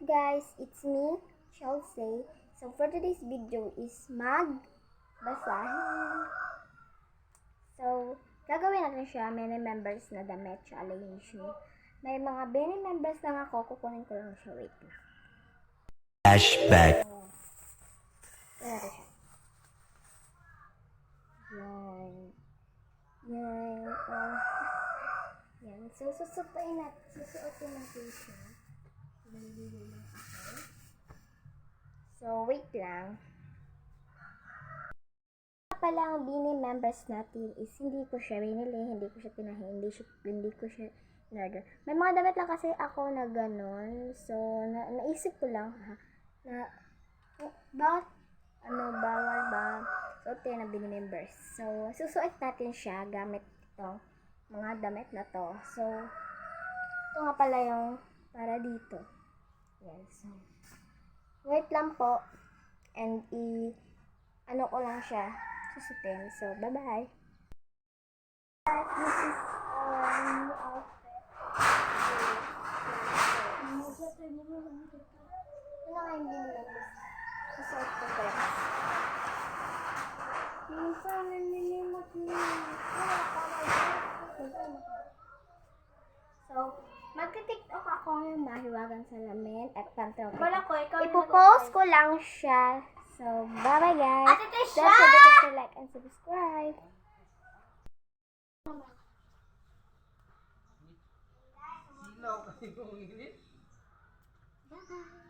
guys, it's me, Chelsea. So for today's video is magbasahin. So, gagawin natin siya, many members na damit challenge. May mga many members lang ako, kukunin ko lang siya, wait lang. Flashback. Ayan natin siya. Yan. Yan. Yan. So, susuotin natin siya. Naliligo lang ako. So, wait lang. Pala ang Bini members natin is hindi ko siya binili, hindi ko siya tinahin, hindi ko siya in-order. May mga damit lang kasi ako na gano'n. So, naisip ko lang bakit bawal ba suotin ng Bini members. So, susuot natin siya gamit ito, mga damit na to. So, ito nga pala yung para dito. Yan. So, wait lang po. And ano ko lang siya susutin. So, bye-bye. This is our new outfit. Ano nga yung binilabas? Susuot ko pa yan. Minsan, nanilimot niya. So, magka-tiktok ako ng mahiwagang salamin at pantalon. Ipopost ko lang siya. So, bye-bye guys. Don't forget to like and subscribe. Bye-bye.